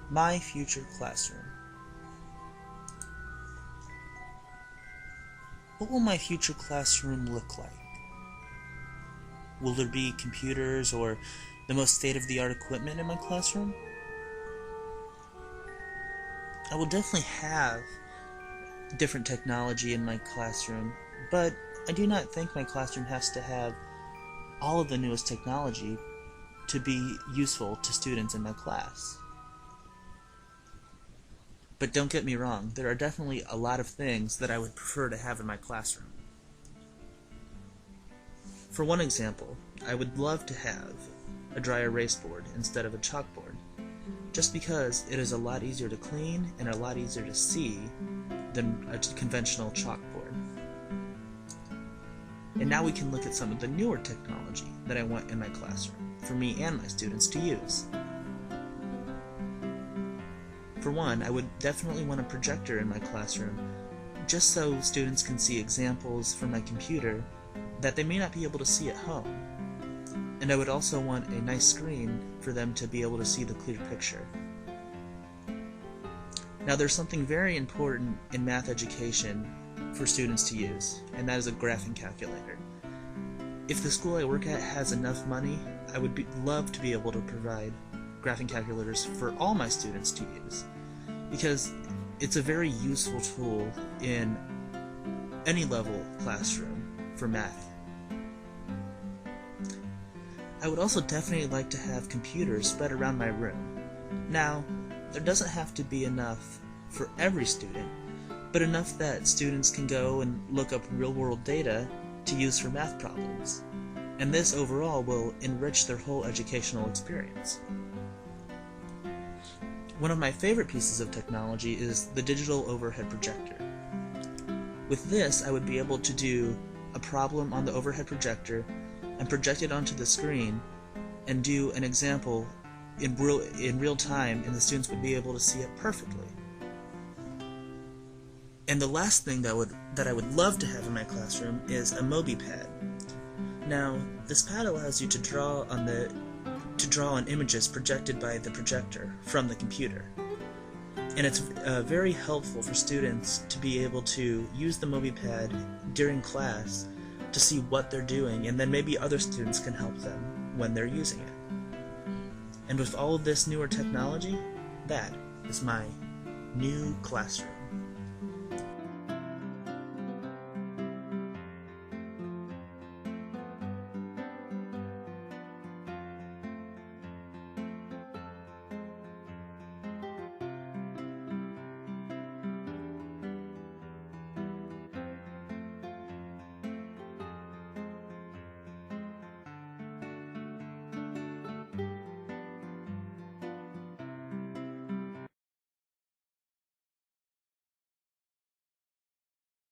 My future classroom. What will my future classroom look like? Will there be computers or the most state-of-the-art equipment in my classroom? I will definitely have different technology in my classroom, but I do not think my classroom has to have all of the newest technology to be useful to students in my class. But don't get me wrong, there are definitely a lot of things that I would prefer to have in my classroom. For one example, I would love to have a dry erase board instead of a chalkboard, just because it is a lot easier to clean and a lot easier to see than a conventional chalkboard. And now we can look at some of the newer technology that I want in my classroom, for me and my students to use. For one, I would definitely want a projector in my classroom, just so students can see examples from my computer that they may not be able to see at home. And I would also want a nice screen for them to be able to see the clear picture. Now there's something very important in math education for students to use, and that is a graphing calculator. If the school I work at has enough money, I would love to be able to provide graphing calculators for all my students to use, because it's a very useful tool in any level classroom for math. I would also definitely like to have computers spread around my room. Now, there doesn't have to be enough for every student, but enough that students can go and look up real-world data to use for math problems. And this overall will enrich their whole educational experience. One of my favorite pieces of technology is the digital overhead projector. With this, I would be able to do a problem on the overhead projector and project it onto the screen and do an example in real time, and the students would be able to see it perfectly. And the last thing that I would love to have in my classroom is a MobiPad. Now, this pad allows you to draw on images projected by the projector from the computer. And it's very helpful for students to be able to use the MobiPad during class to see what they're doing, and then maybe other students can help them when they're using it. And with all of this newer technology, that is my new classroom.